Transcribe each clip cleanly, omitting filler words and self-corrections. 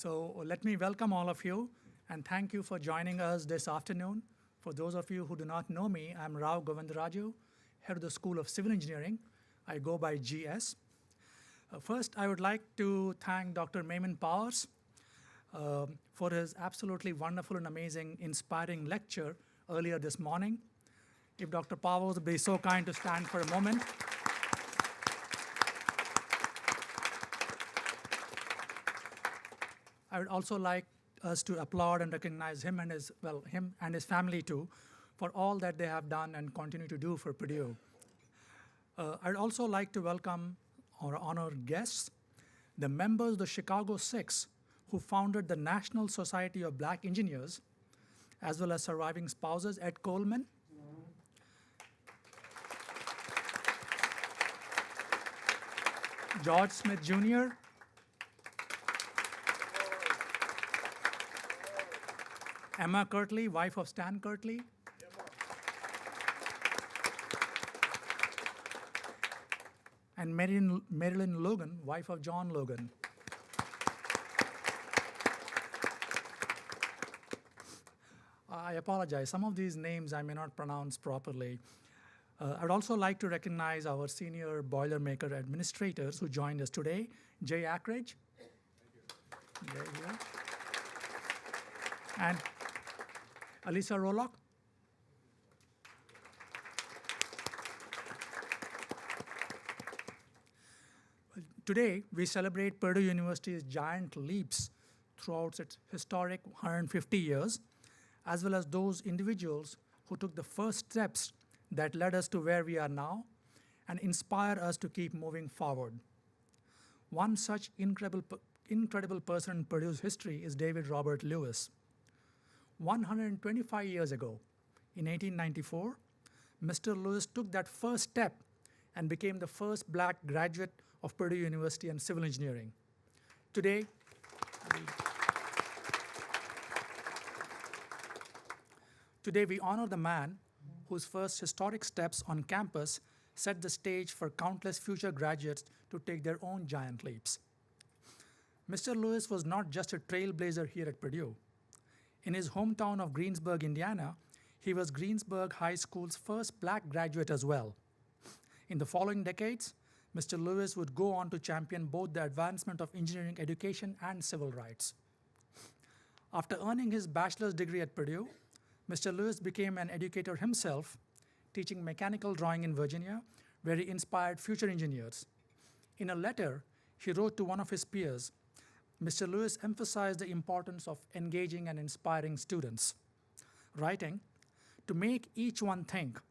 So let me welcome all of you and thank you for joining us this afternoon. For those of you who do not know me, I'm Rao Govindaraju, head of the School of Civil Engineering. I go by GS. First, I would like to thank Dr. Mayman Powers for his absolutely wonderful and amazing, inspiring lecture earlier this morning. If Dr. Powers would be so kind to stand for a moment. I would also like us to applaud and recognize him and his family too, for all that they have done and continue to do for Purdue. I'd also like to welcome our honored guests, the members of the Chicago Six, who founded the National Society of Black Engineers, as well as surviving spouses, Ed Coleman, George Smith Jr., Emma Kirtley, wife of Stan Kirtley, and Marilyn Logan, wife of John Logan. I apologize. Some of these names I may not pronounce properly. I'd also like to recognize our senior Boilermaker administrators who joined us today. Jay Ackridge. There you go. And Alisa Rolock. Today, we celebrate Purdue University's giant leaps throughout its historic 150 years, as well as those individuals who took the first steps that led us to where we are now and inspire us to keep moving forward. One such incredible person in Purdue's history is David Robert Lewis. 125 years ago, in 1894, Mr. Lewis took that first step and became the first Black graduate of Purdue University in civil engineering. Today, we honor the man whose first historic steps on campus set the stage for countless future graduates to take their own giant leaps. Mr. Lewis was not just a trailblazer here at Purdue. In his hometown of Greensburg, Indiana, he was Greensburg High School's first Black graduate as well. In the following decades, Mr. Lewis would go on to champion both the advancement of engineering education and civil rights. After earning his bachelor's degree at Purdue, Mr. Lewis became an educator himself, teaching mechanical drawing in Virginia, where he inspired future engineers. In a letter he wrote to one of his peers, Mr. Lewis emphasized the importance of engaging and inspiring students, writing, "To make each one think,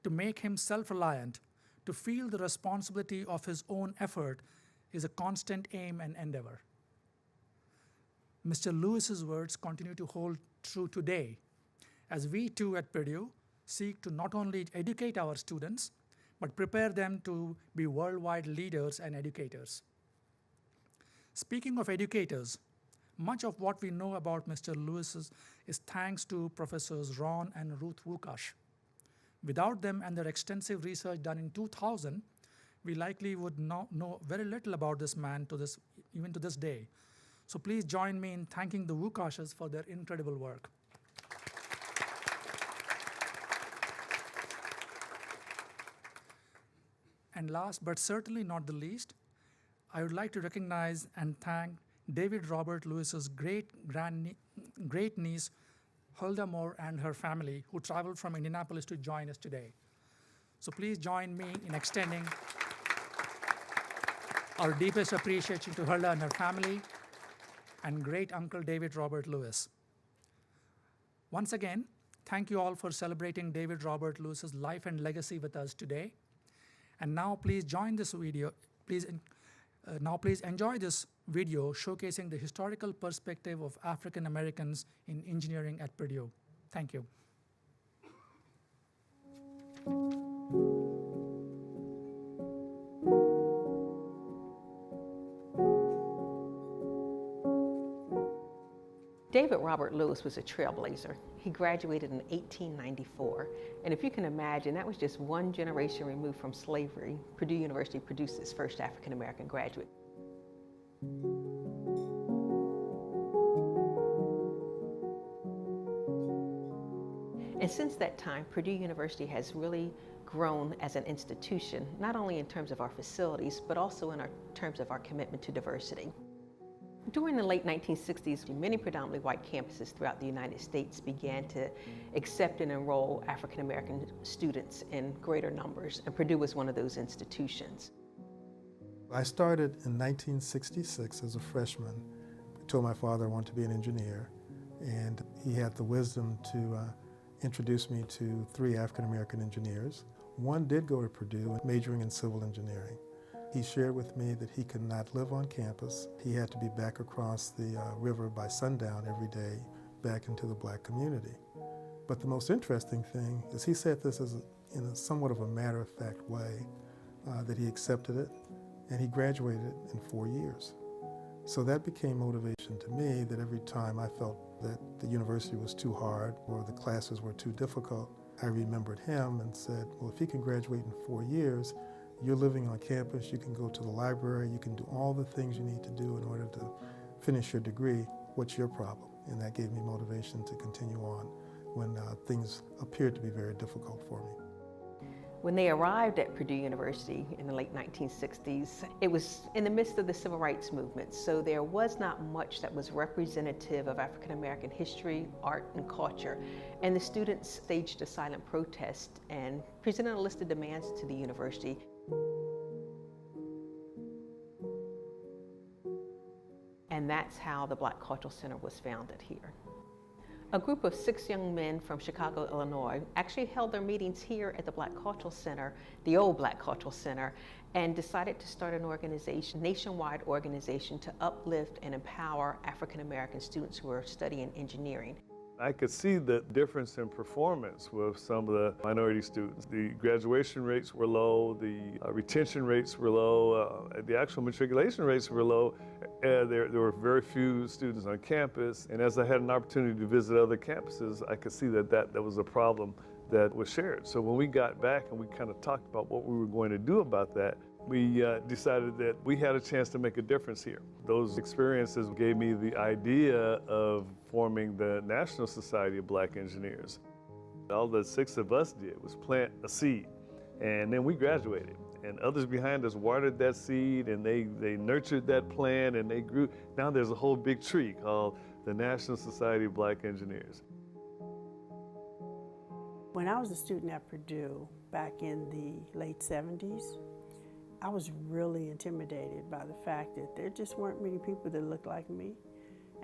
to make him self-reliant, to feel the responsibility of his own effort is a constant aim and endeavor." Mr. Lewis's words continue to hold true today, as we too at Purdue seek to not only educate our students, but prepare them to be worldwide leaders and educators. Speaking of educators, much of what we know about Mr. Lewis is thanks to Professors Ron and Ruth Wukash. Without them and their extensive research done in 2000, we likely would know very little about this man even to this day. So please join me in thanking the Wukashes for their incredible work. And last but certainly not the least, I would like to recognize and thank David Robert Lewis's great niece, Hulda Moore, and her family, who traveled from Indianapolis to join us today. So please join me in extending our deepest appreciation to Hulda and her family, and great uncle David Robert Lewis. Once again, thank you all for celebrating David Robert Lewis's life and legacy with us today. And now please join this video. Please enjoy this video showcasing the historical perspective of African Americans in engineering at Purdue. Thank you. David Robert Lewis was a trailblazer. He graduated in 1894, and if you can imagine, that was just one generation removed from slavery. Purdue University produced its first African-American graduate. And since that time, Purdue University has really grown as an institution, not only in terms of our facilities, but also in terms of our commitment to diversity. During the late 1960s, many predominantly white campuses throughout the United States began to accept and enroll African American students in greater numbers, and Purdue was one of those institutions. I started in 1966 as a freshman. I told my father I wanted to be an engineer, and he had the wisdom to introduce me to 3 African American engineers. One did go to Purdue, majoring in civil engineering. He shared with me that he could not live on campus. He had to be back across the river by sundown every day, back into the black community. But the most interesting thing is he said this in a somewhat of a matter-of-fact way, that he accepted it, and he graduated in 4 years. So that became motivation to me, that every time I felt that the university was too hard or the classes were too difficult, I remembered him and said, well, if he can graduate in 4 years, you're living on campus, you can go to the library, you can do all the things you need to do in order to finish your degree. What's your problem? And that gave me motivation to continue on when things appeared to be very difficult for me. When they arrived at Purdue University in the late 1960s, it was in the midst of the civil rights movement, so there was not much that was representative of African American history, art, and culture. And the students staged a silent protest and presented a list of demands to the university. And that's how the Black Cultural Center was founded here. A group of 6 young men from Chicago, Illinois, actually held their meetings here at the Black Cultural Center, the old Black Cultural Center, and decided to start an organization, nationwide organization, to uplift and empower African American students who are studying engineering. I could see the difference in performance with some of the minority students. The graduation rates were low, the retention rates were low, the actual matriculation rates were low. There were very few students on campus, and as I had an opportunity to visit other campuses, I could see that was a problem that was shared. So when we got back and we kind of talked about what we were going to do about that, we decided that we had a chance to make a difference here. Those experiences gave me the idea of forming the National Society of Black Engineers. All the 6 of us did was plant a seed, and then we graduated. And others behind us watered that seed, and they nurtured that plant, and they grew. Now there's a whole big tree called the National Society of Black Engineers. When I was a student at Purdue back in the late 70s, I was really intimidated by the fact that there just weren't many people that looked like me,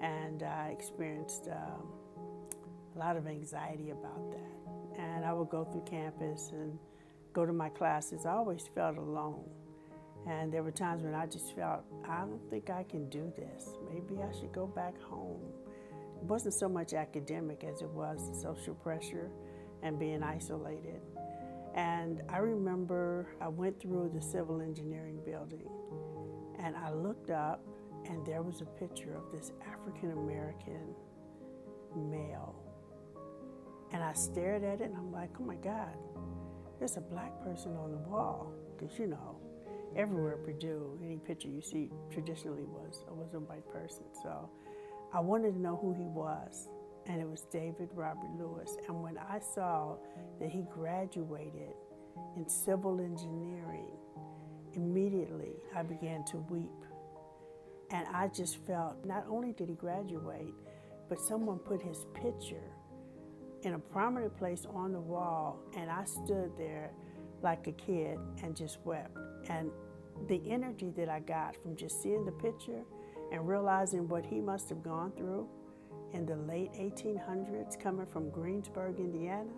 and I experienced a lot of anxiety about that. And I would go through campus and go to my classes. I always felt alone, and there were times when I just felt, I don't think I can do this. Maybe I should go back home. It wasn't so much academic as it was the social pressure and being isolated. And I remember I went through the civil engineering building, and I looked up, and there was a picture of this African-American male. And I stared at it, and I'm like, oh my God, there's a black person on the wall. Because, you know, everywhere at Purdue, any picture you see traditionally was a white person. So I wanted to know who he was. And it was David Robert Lewis. And when I saw that he graduated in civil engineering, immediately I began to weep. And I just felt, not only did he graduate, but someone put his picture in a prominent place on the wall, and I stood there like a kid and just wept. And the energy that I got from just seeing the picture and realizing what he must have gone through in the late 1800s, coming from Greensburg, Indiana,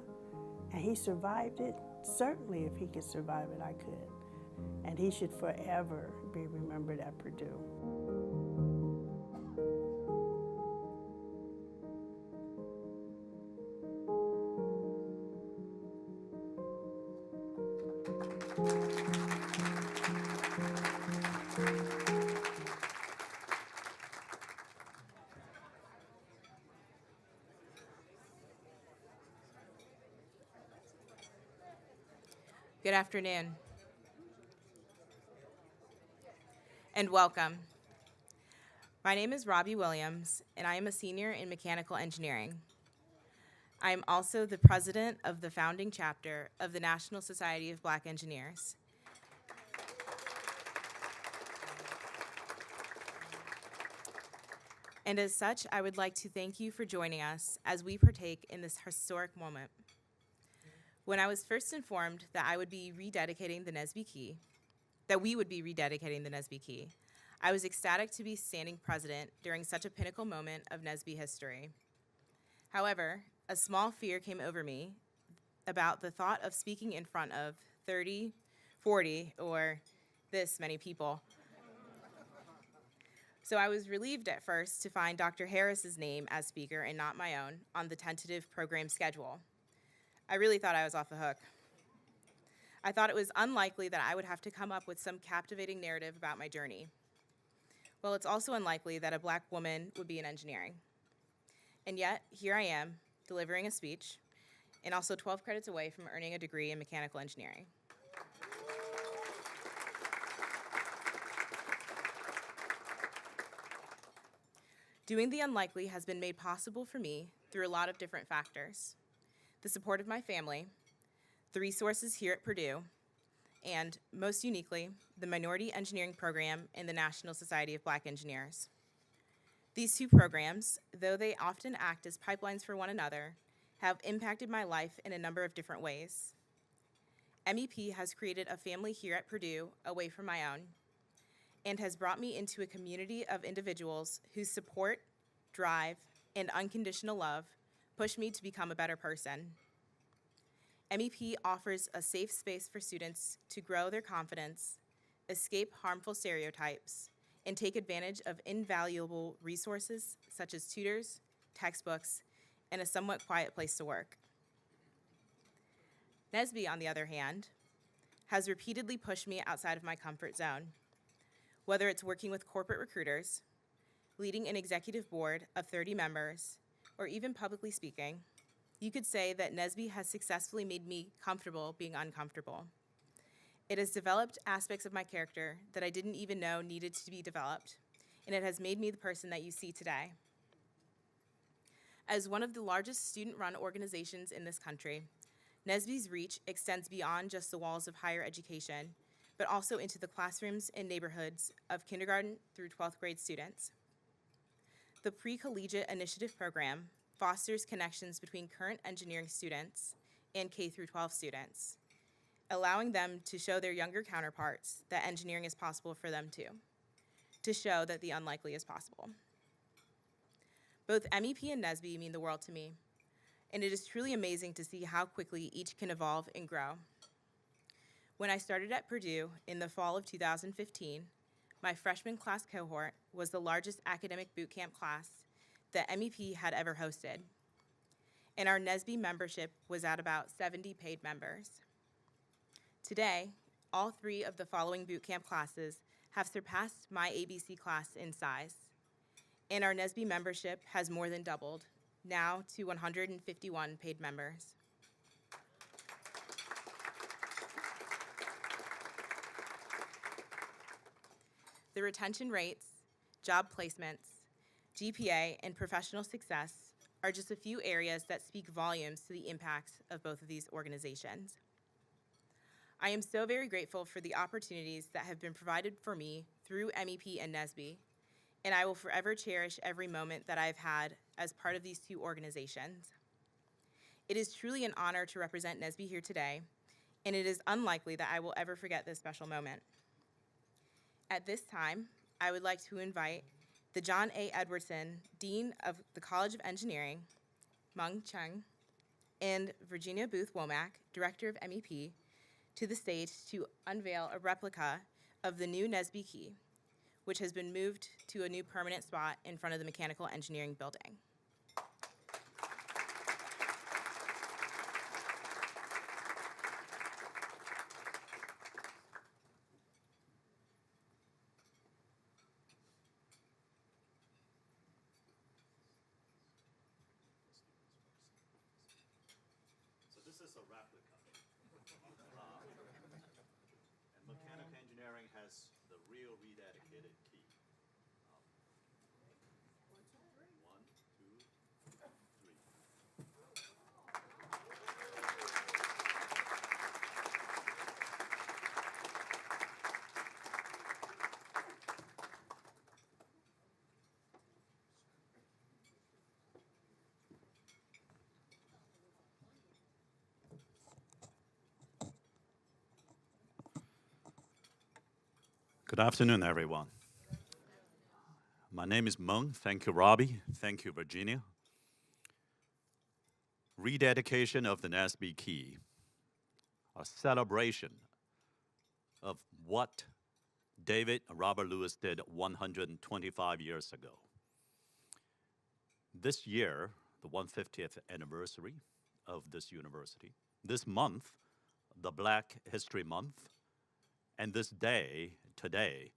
and he survived it. Certainly, if he could survive it, I could. And he should forever be remembered at Purdue. Good afternoon, and welcome. My name is Robbie Williams, and I am a senior in mechanical engineering. I am also the president of the founding chapter of the National Society of Black Engineers. And as such, I would like to thank you for joining us as we partake in this historic moment. When I was first informed that we would be rededicating the Nesby Key, I was ecstatic to be standing president during such a pinnacle moment of Nesby history. However, a small fear came over me about the thought of speaking in front of 30, 40, or this many people. So I was relieved at first to find Dr. Harris's name as speaker and not my own on the tentative program schedule. I really thought I was off the hook. I thought it was unlikely that I would have to come up with some captivating narrative about my journey. Well, it's also unlikely that a Black woman would be in engineering. And yet, here I am, delivering a speech, and also 12 credits away from earning a degree in mechanical engineering. Doing the unlikely has been made possible for me through a lot of different factors. The support of my family, the resources here at Purdue, and most uniquely, the Minority Engineering Program in the National Society of Black Engineers. These two programs, though they often act as pipelines for one another, have impacted my life in a number of different ways. MEP has created a family here at Purdue away from my own, and has brought me into a community of individuals whose support, drive, and unconditional love push me to become a better person. MEP offers a safe space for students to grow their confidence, escape harmful stereotypes, and take advantage of invaluable resources such as tutors, textbooks, and a somewhat quiet place to work. Nesby, on the other hand, has repeatedly pushed me outside of my comfort zone. Whether it's working with corporate recruiters, leading an executive board of 30 members, or even publicly speaking, you could say that Nesby has successfully made me comfortable being uncomfortable. It has developed aspects of my character that I didn't even know needed to be developed, and it has made me the person that you see today. As one of the largest student-run organizations in this country, Nesby's reach extends beyond just the walls of higher education, but also into the classrooms and neighborhoods of kindergarten through 12th grade students. The Pre-Collegiate Initiative Program fosters connections between current engineering students and K-12 students, allowing them to show their younger counterparts that engineering is possible for them too, to show that the unlikely is possible. Both MEP and Nesby mean the world to me, and it is truly amazing to see how quickly each can evolve and grow. When I started at Purdue in the fall of 2015, my freshman class cohort was the largest academic boot camp class that MEP had ever hosted, and our Nesby membership was at about 70 paid members. Today, all three of the following boot camp classes have surpassed my ABC class in size, and our Nesby membership has more than doubled, now to 151 paid members. The retention rates, job placements, GPA, and professional success are just a few areas that speak volumes to the impacts of both of these organizations. I am so very grateful for the opportunities that have been provided for me through MEP and Nesby, and I will forever cherish every moment that I've had as part of these two organizations. It is truly an honor to represent Nesby here today, and it is unlikely that I will ever forget this special moment. At this time, I would like to invite the John A. Edwardson, Dean of the College of Engineering, Mung Chung, and Virginia Booth Womack, Director of MEP, to the stage to unveil a replica of the new Nesby Key, which has been moved to a new permanent spot in front of the Mechanical Engineering Building. This is a replica. And mechanical engineering has the real rededicated key. One, two, three. Good afternoon, everyone. My name is Meng. Thank you, Robbie. Thank you, Virginia. Rededication of the Nesby Key, a celebration of what David Robert Lewis did 125 years ago. This year, the 150th anniversary of this university, this month, the Black History Month, and this day, today,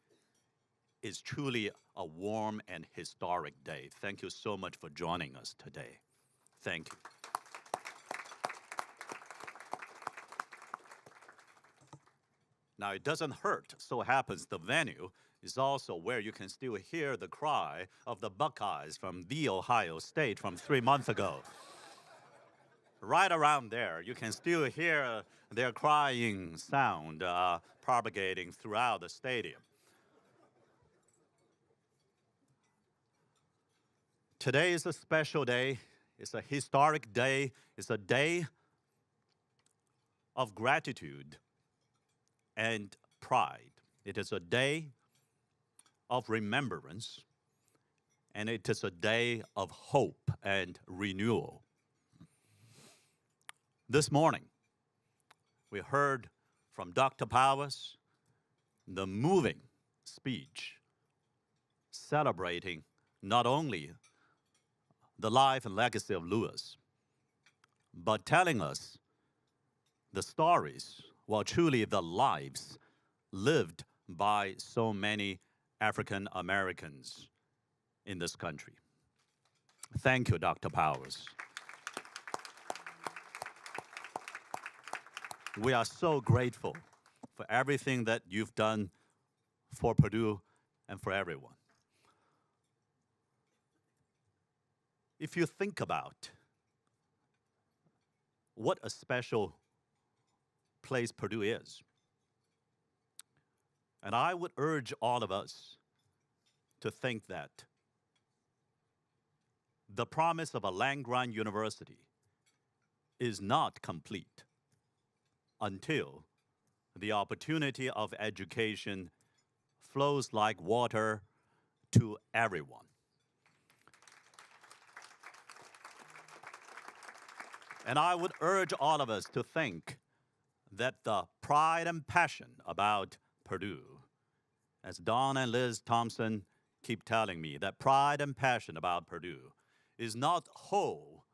is truly a warm and historic day. Thank you so much for joining us today. Thank you. Now, it doesn't hurt. So happens the venue is also where you can still hear the cry of the Buckeyes from the Ohio State from 3 months ago. Right around there, you can still hear their crying sound propagating throughout the stadium. Today is a special day. It's a historic day. It's a day of gratitude and pride. It is a day of remembrance, and it is a day of hope and renewal. This morning, we heard from Dr. Powers the moving speech celebrating not only the life and legacy of Lewis, but telling us the stories, well, truly the lives lived by so many African Americans in this country. Thank you, Dr. Powers. We are so grateful for everything that you've done for Purdue and for everyone. If you think about what a special place Purdue is, and I would urge all of us to think that the promise of a land-grant university is not complete until the opportunity of education flows like water to everyone. And I would urge all of us to think that the pride and passion about Purdue, as Don and Liz Thompson keep telling me, that pride and passion about Purdue is not whole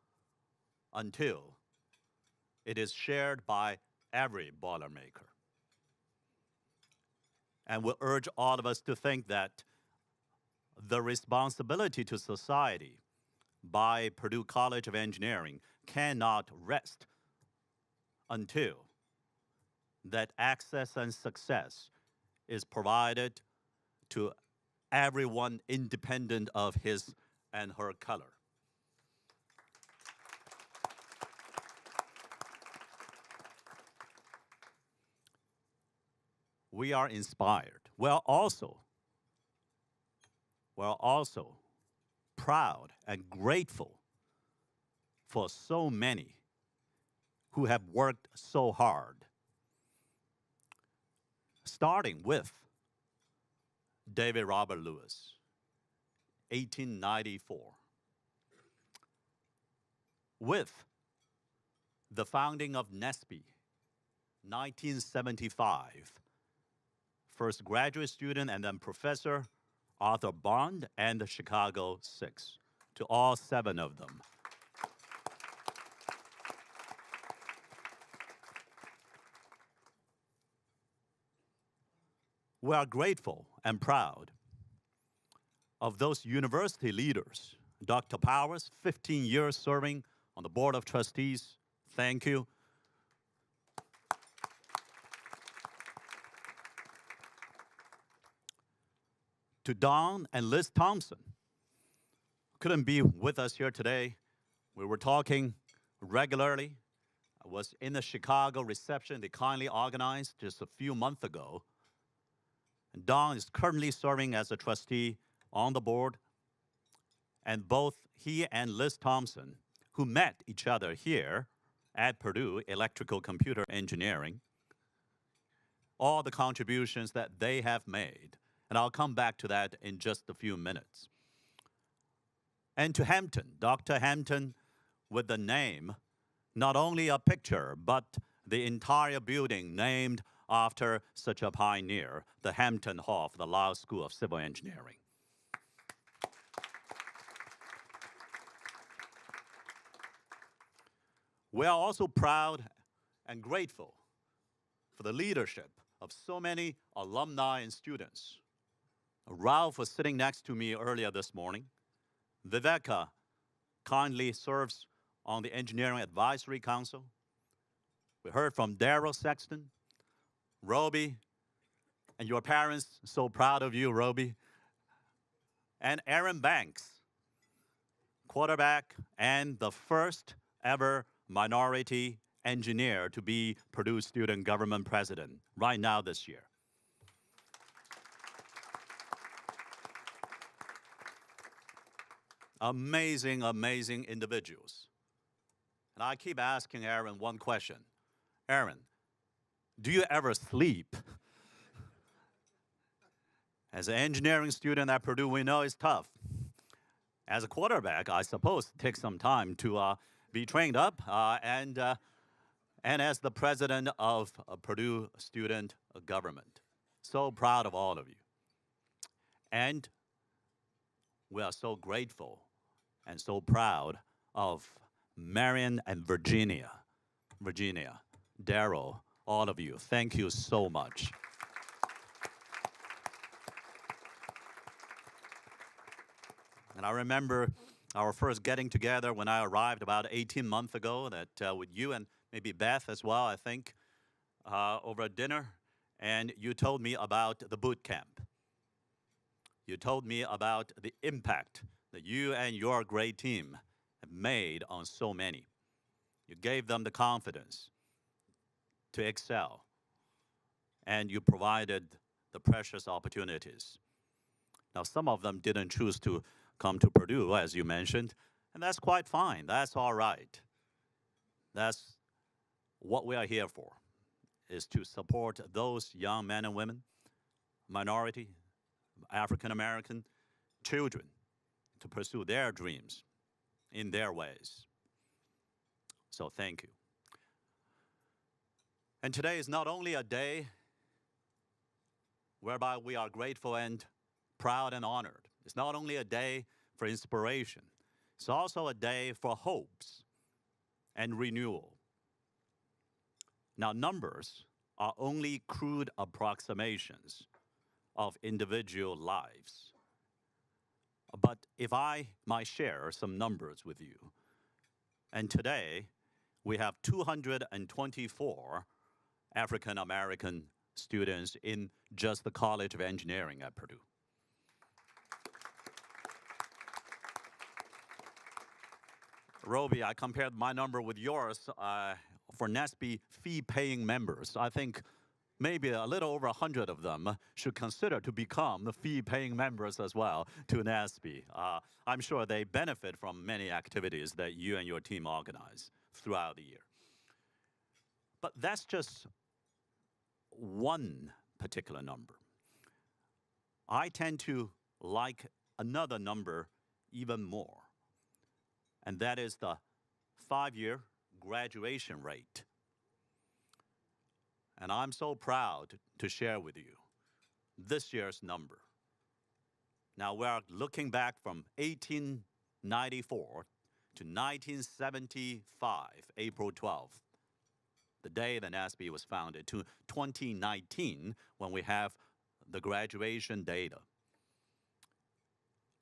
until it is shared by every Boilermaker. And we'll urge all of us to think that the responsibility to society by Purdue College of Engineering cannot rest until that access and success is provided to everyone independent of his and her color. We are inspired. We're also proud and grateful for so many who have worked so hard, starting with David Robert Lewis, 1894, with the founding of Nesby, 1975, first graduate student and then professor, Arthur Bond, and the Chicago Six, to all 7 of them. We are grateful and proud of those university leaders. Dr. Powers, 15 years serving on the Board of Trustees. Thank you. To Don and Liz Thompson, couldn't be with us here today. We were talking regularly. I was in the Chicago reception they kindly organized just a few months ago. And Don is currently serving as a trustee on the board. And both he and Liz Thompson, who met each other here at Purdue Electrical Computer Engineering, all the contributions that they have made. And I'll come back to that in just a few minutes. And to Hampton, Dr. Hampton, with the name, not only a picture, but the entire building named after such a pioneer, the Hampton Hall for the Laos School of Civil Engineering. We are also proud and grateful for the leadership of so many alumni and students. Ralph was sitting next to me earlier this morning. Viveka kindly serves on the Engineering Advisory Council. We heard from Daryl Sexton, Roby, and your parents, so proud of you, Roby, and Aaron Banks, quarterback and the first ever minority engineer to be Purdue Student Government President right now this year. Amazing, amazing individuals. And I keep asking Aaron one question. Aaron, do you ever sleep? As an engineering student at Purdue, we know it's tough. As a quarterback, I suppose it takes some time to be trained up, and as the president of Purdue Student Government. So proud of all of you. And we are so grateful and so proud of Marion and Virginia. Virginia, Daryl, all of you, thank you so much. And I remember our first getting together when I arrived about 18 months ago, that with you and maybe Beth as well, I think, over dinner, and you told me about the boot camp. You told me about the impact that you and your great team have made on so many. You gave them the confidence to excel, and you provided the precious opportunities. Now, some of them didn't choose to come to Purdue, as you mentioned, and that's quite fine. That's all right. That's what we are here for, is to support those young men and women, minority, African American children, to pursue their dreams in their ways. So thank you. And today is not only a day whereby we are grateful and proud and honored. It's not only a day for inspiration. It's also a day for hopes and renewal. Now, numbers are only crude approximations of individual lives. But if I might share some numbers with you, and today we have 224 African American students in just the College of Engineering at Purdue. Roby, I compared my number with yours for NSBE fee-paying members. I think maybe a little over 100 of them should consider to become the fee-paying members as well to NSBE. I'm sure they benefit from many activities that you and your team organize throughout the year. But that's just one particular number. I tend to like another number even more, and that is the 5-year graduation rate. And I'm so proud to share with you this year's number. Now, we're looking back from 1894 to 1975, April 12th, the day that NSBE was founded, to 2019, when we have the graduation data.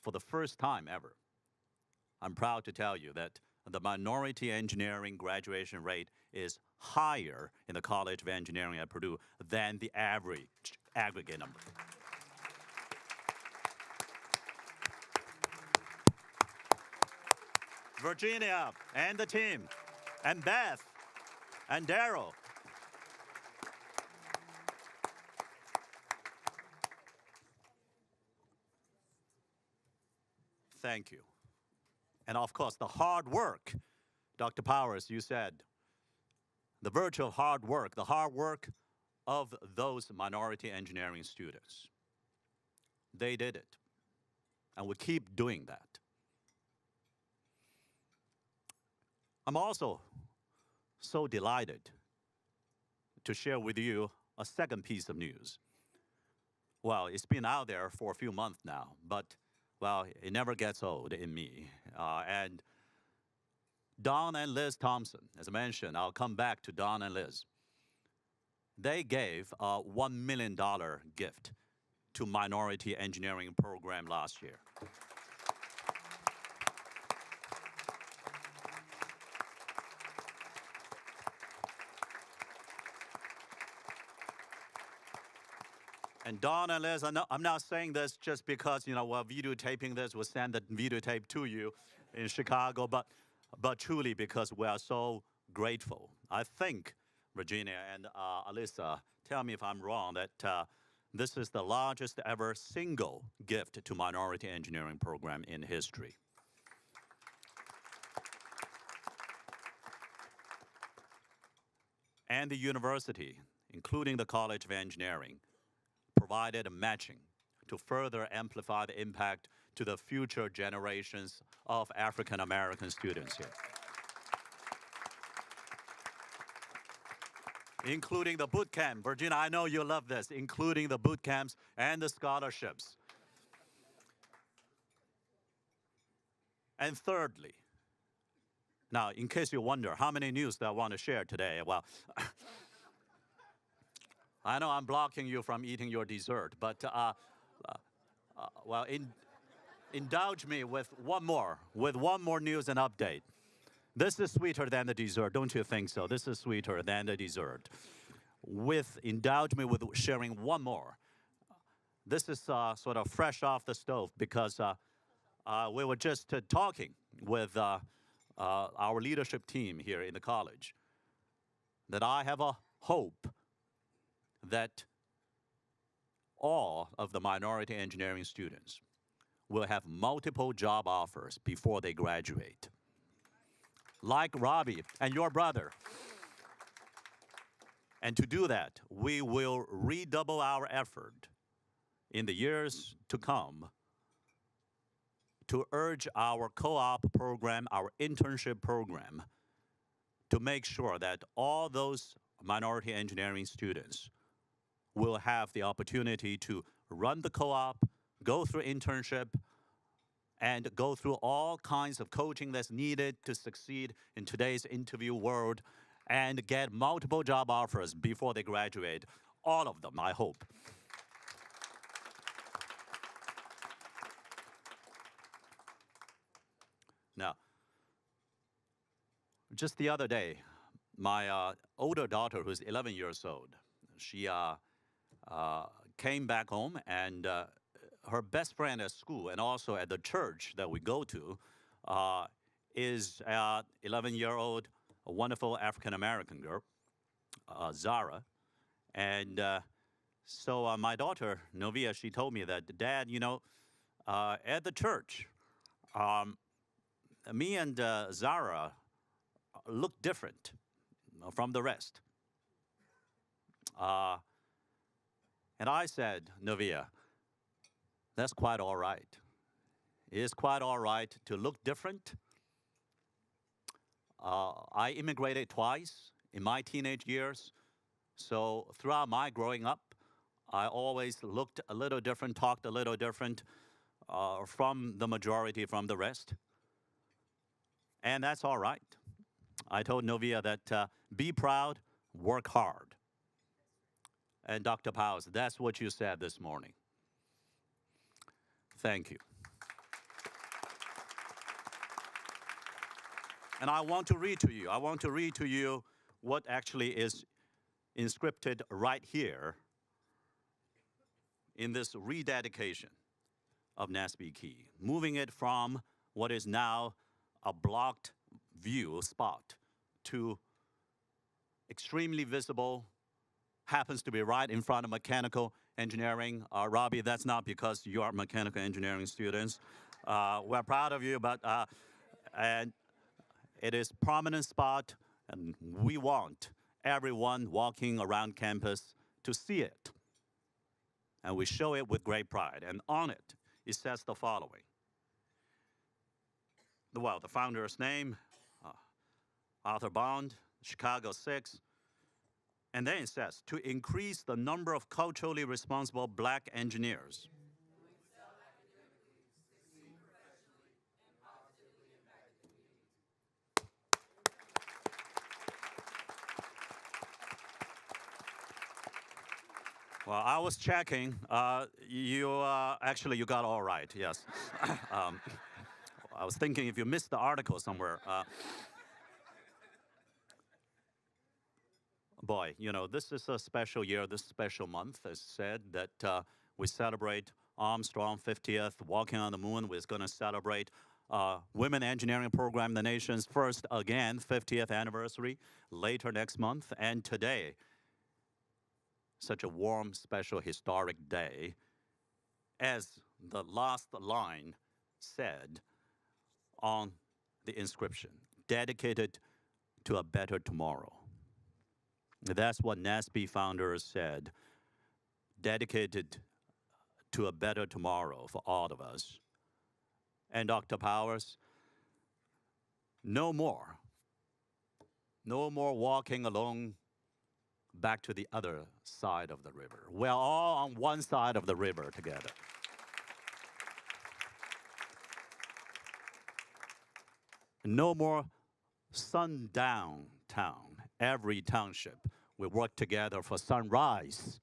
For the first time ever, I'm proud to tell you that the minority engineering graduation rate is higher in the College of Engineering at Purdue than the average aggregate number. Virginia and the team, and Beth and Daryl. Thank you. And of course, the hard work. Dr. Powers, you said, the virtue of hard work, the hard work of those minority engineering students. They did it, and we keep doing that. I'm also so delighted to share with you a second piece of news. Well, it's been out there for a few months now, but, well, it never gets old in me. And Don and Liz Thompson, as I mentioned, I'll come back to Don and Liz. They gave a $1 million gift to minority engineering program last year. And Don and Liz, I'm not saying this just because, we're videotaping this, we'll send the videotape to you in Chicago, but truly because we are so grateful. I think, Virginia and Alyssa, tell me if I'm wrong, that this is the largest ever single gift to minority engineering program in history. And the university, including the College of Engineering, provided a matching to further amplify the impact to the future generations of African American students here. Including the boot camp. Virginia, I know you love this, including the boot camps and the scholarships. And thirdly, now, in case you wonder, how many news that I want to share today? Well, I know I'm blocking you from eating your dessert, but indulge me with one more news and update. This is sweeter than the dessert, don't you think so? This is sweeter than the dessert. Indulge me with sharing one more. This is sort of fresh off the stove because we were just talking with our leadership team here in the college that I have a hope that all of the minority engineering students will have multiple job offers before they graduate. Like Robbie and your brother. And to do that, we will redouble our effort in the years to come to urge our co-op program, our internship program, to make sure that all those minority engineering students will have the opportunity to run the co-op, go through internship, and go through all kinds of coaching that's needed to succeed in today's interview world and get multiple job offers before they graduate. All of them, I hope. Now, just the other day, my older daughter, who's 11 years old, she came back home, and her best friend at school and also at the church that we go to is an 11-year-old, a wonderful African-American girl, Zara. And so my daughter, Novia, she told me that, Dad, at the church, me and Zara look different from the rest. And I said, Novia, that's quite all right. It is quite all right to look different. I immigrated twice in my teenage years. So throughout my growing up, I always looked a little different, talked a little different from the majority, from the rest. And that's all right. I told Novia that be proud, work hard. And Dr. Powers, that's what you said this morning. Thank you. And I want to read to you what actually is inscripted right here in this rededication of Nasby Key, moving it from what is now a blocked view spot to extremely visible, happens to be right in front of mechanical engineering. Robbie, that's not because you are mechanical engineering students. We're proud of you, but and it is prominent spot, and we want everyone walking around campus to see it. And we show it with great pride. And on it, it says the following. Well, the founder's name, Arthur Bond, Chicago 6. And then it says, to increase the number of culturally responsible black engineers. Well, I was checking. Actually, you got all right, yes. I was thinking if you missed the article somewhere. Boy, you know, this is a special year, this special month. As said, that we celebrate Armstrong 50th, walking on the moon. We're going to celebrate Women Engineering Program, the nation's first, again, 50th anniversary, later next month. And today, such a warm, special, historic day, as the last line said on the inscription, dedicated to a better tomorrow. That's what NASB founders said, dedicated to a better tomorrow for all of us. And Dr. Powers, no more walking along back to the other side of the river. We're all on one side of the river together. No more sundown town. Every township, we work together for sunrise.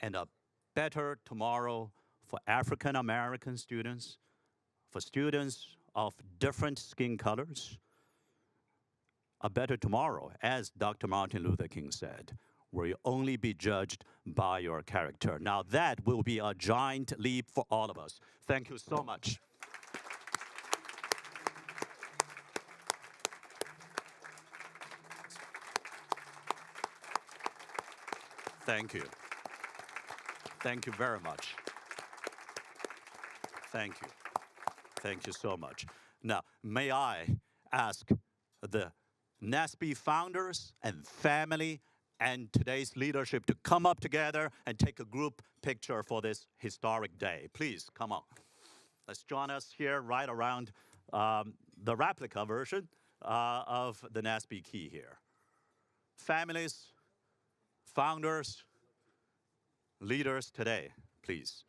And a better tomorrow for African American students, for students of different skin colors. A better tomorrow, as Dr. Martin Luther King said, where you only be judged by your character. Now that will be a giant leap for all of us. Thank you so much. Thank you. Thank you very much. Thank you. Thank you so much. Now, may I ask the NASB founders and family and today's leadership to come up together and take a group picture for this historic day. Please, come on. Let's join us here right around the replica version of the NASB key here. Families, founders, leaders today, please.